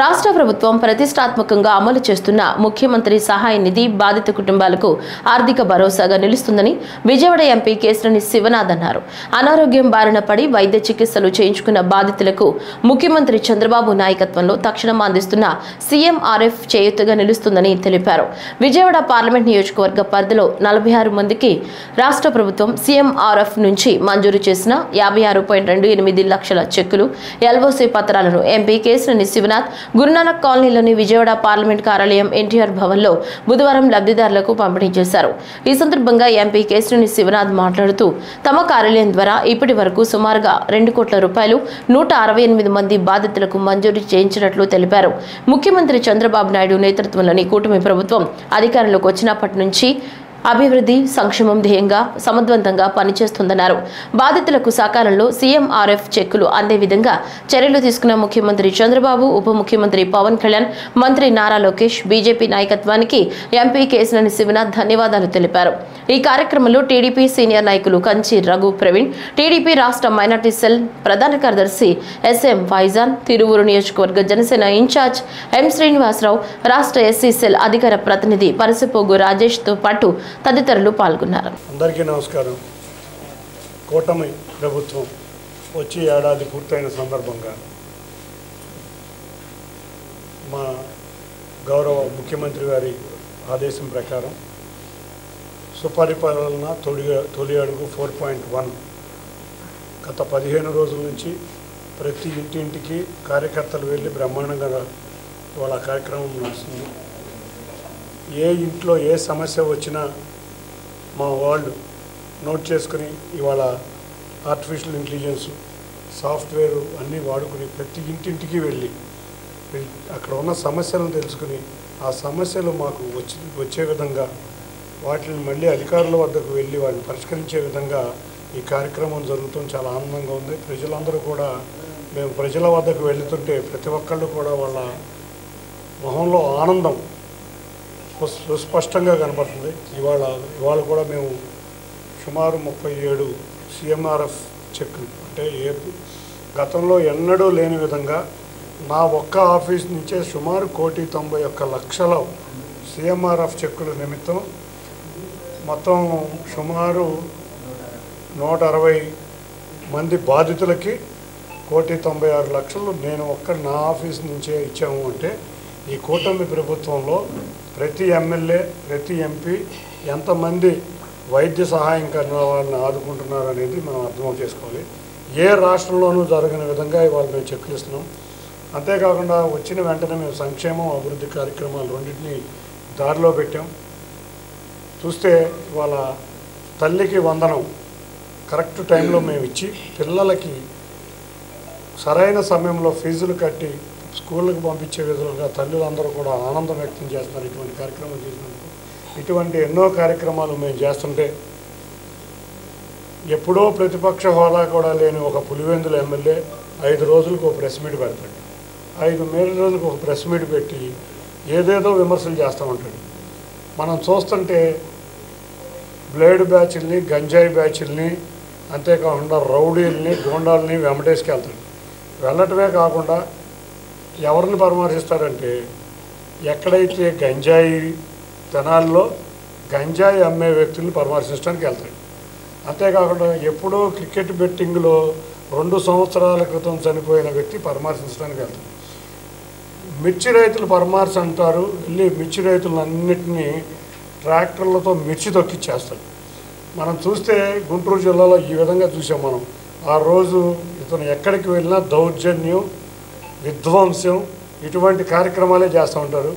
రాష్ట్ర ప్రభుత్వం ప్రతిష్టాత్మకంగా అమలు చేస్తున్న ముఖ్యమంత్రి సహాయ నిధి బాధిత కుటుంబాలకు ఆర్థిక భరోసాగా నిలుస్తుందని విజయవాడ ఎంపీ కేశినేని శివనాథ్ అన్నారు. అనారోగ్యం బారిన పడి వైద్య చికిత్సలు చేయించుకున్న బాధితులకు ముఖ్యమంత్రి చంద్రబాబు నాయకత్వంలో తక్షణం అందిస్తున్న సీఎంఆర్ఎఫ్ చేయూతగా నిలుస్తుందని తెలిపారు. విజయవాడ పార్లమెంట్ నియోజకవర్గ పరిధిలో 46 మందికి రాష్ట్ర ప్రభుత్వం సీఎంఆర్ఎఫ్ నుంచి మంజూరు చేసిన 56.28 లక్షల చెక్కులు, ఎల్ఓసీ పత్రాలను ఎంపీ కేశినేని శివనాథ్ గురునానక్ కాలనీలోని విజయవాడ పార్లమెంట్ కార్యాలయం ఎన్టీఆర్ భవన్లో బుధవారం లబ్ధిదారులకు పంపిణీ చేశారు. ఈ సందర్భంగా ఎంపీ కేశినేని శివనాథ్ మాట్లాడుతూ తమ కార్యాలయం ద్వారా ఇప్పటి వరకు సుమారుగా 2 కోట్ల రూపాయలు 168 మంది బాధితులకు మంజూరు చేయించినట్లు తెలిపారు. ముఖ్యమంత్రి చంద్రబాబు నాయుడు నేతృత్వంలోని కూటమి ప్రభుత్వం అధికారంలోకి వచ్చినప్పటి నుంచి అభివృద్ధి సంక్షేమం ధ్యేయంగా సమర్థవంతంగా పనిచేస్తుందన్నారు. బాధితులకు సకాలంలో సీఎంఆర్ఎఫ్ చెక్కులు అందే విధంగా చర్యలు తీసుకున్న ముఖ్యమంత్రి చంద్రబాబు, ఉప ముఖ్యమంత్రి పవన్ కళ్యాణ్, మంత్రి నారా లోకేష్, బీజేపీ నాయకత్వానికి ఎంపీ కేశినేని శివనాథ్ ధన్యవాదాలు తెలిపారు. ఈ కార్యక్రమంలో టీడీపీ సీనియర్ నాయకులు కంచి రఘు ప్రవీణ్, టీడీపీ రాష్ట్ర మైనార్టీ సెల్ ప్రధాన కార్యదర్శి ఎస్ఎం ఫైజాన్, తిరువూరు నియోజకవర్గ జనసేన ఇన్ఛార్జ్ ఎం శ్రీనివాసరావు, రాష్ట్ర ఎస్సీ సెల్ అధికార ప్రతినిధి పరసిపోగు రాజేష్ తో పాటు తదితరులు పాల్గొన్నారు. అందరికీ నమస్కారం. కూటమి ప్రభుత్వం వచ్చి ఏడాది పూర్తయిన సందర్భంగా మా గౌరవ ముఖ్యమంత్రి గారి ఆదేశం ప్రకారం సుపరిపాలన తొలి అడుగు 4.1 గత 15 రోజుల నుంచి ప్రతి ఇంటింటికి కార్యకర్తలు వెళ్ళి బ్రహ్మాండంగా ఇవాళ కార్యక్రమం నడుస్తుంది. ఏ ఇంట్లో ఏ సమస్య వచ్చినా మా వాళ్ళు నోట్ చేసుకుని ఇవాళ ఆర్టిఫిషియల్ ఇంటెలిజెన్స్ సాఫ్ట్వేర్ అన్నీ వాడుకుని ప్రతి ఇంటింటికి వెళ్ళి అక్కడ ఉన్న సమస్యలను తెలుసుకుని ఆ సమస్యలు మాకు వచ్చే విధంగా వాటిని మళ్ళీ అధికారుల వద్దకు వెళ్ళి వాటిని పరిష్కరించే విధంగా ఈ కార్యక్రమం జరుగుతుంది. చాలా ఆనందంగా ఉంది. ప్రజలందరూ కూడా మేము ప్రజల వద్దకు వెళుతుంటే ప్రతి ఒక్కళ్ళు కూడా వాళ్ళ మొహంలో ఆనందం సుస్పష్టంగా కనబడుతుంది. ఇవాళ కూడా మేము సుమారు 37 సీఎంఆర్ఎఫ్ చెక్కులు అంటే గతంలో ఎన్నడూ లేని విధంగా నా ఒక్క ఆఫీస్ నుంచే సుమారు 1,91,00,000 సీఎంఆర్ఎఫ్ చెక్కుల నిమిత్తం మొత్తం సుమారు 160 మంది బాధితులకి 1,96,00,000 నేను నా ఆఫీస్ నుంచే ఇచ్చాము. అంటే ఈ కూటమి ప్రభుత్వంలో ప్రతి ఎమ్మెల్యే, ప్రతి ఎంపీ ఎంతమంది వైద్య సహాయం కన్నా వాళ్ళని ఆదుకుంటున్నారు అనేది మనం అర్థం చేసుకోవాలి. ఏ రాష్ట్రంలోనూ జరగని విధంగా ఇవాళ మేము చెక్కులు ఇస్తున్నాం. అంతేకాకుండా వచ్చిన వెంటనే మేము సంక్షేమం, అభివృద్ధి కార్యక్రమాలు రెండింటినీ దారిలో పెట్టాం. చూస్తే ఇవాళ తల్లికి వందనం కరెక్ట్ టైంలో మేము ఇచ్చి పిల్లలకి సరైన సమయంలో ఫీజులు కట్టి స్కూళ్ళకి పంపించే విధంగా తల్లులందరూ కూడా ఆనందం వ్యక్తం చేస్తున్నారు. ఇటువంటి కార్యక్రమం చేసినందుకు ఇటువంటి ఎన్నో కార్యక్రమాలు మేము చేస్తుంటే ఎప్పుడో ప్రతిపక్ష హోదా కూడా లేని ఒక పులివెందుల ఎమ్మెల్యే 5 రోజులకు ఒక ప్రెస్ మీట్ పెడతాడు. 5 రోజులకు ఒక ప్రెస్ మీట్ పెట్టి ఏదేదో విమర్శలు చేస్తూ ఉంటాడు. మనం చూస్తుంటే బ్లేడ్ బ్యాచ్ల్ని, గంజాయి బ్యాచ్ల్ని, అంతేకాకుండా రౌడీల్ని, గోండాలని వెంబటేసుకెళ్తాడు. వెళ్ళటమే కాకుండా ఎవరిని పరామర్శిస్తారంటే ఎక్కడైతే గంజాయి తెనాల్లో గంజాయి అమ్మే వ్యక్తుల్ని పరామర్శించడానికి వెళ్తాడు. అంతేకాకుండా ఎప్పుడో క్రికెట్ బెట్టింగ్లో 2 సంవత్సరాల క్రితం చనిపోయిన వ్యక్తి పరామర్శించడానికి వెళ్తాడు. మిర్చి రైతులు పరామర్శ అంటారు. వెళ్ళి మిర్చి రైతులన్నింటినీ ట్రాక్టర్లతో మిర్చి తొక్కిచ్చేస్తాడు. మనం చూస్తే గుంటూరు జిల్లాలో ఈ విధంగా చూసాం. మనం ఆ రోజు ఇతను ఎక్కడికి వెళ్ళినా దౌర్జన్యం, విధ్వంసం ఇటువంటి కార్యక్రమాలే చేస్తూ ఉంటారు.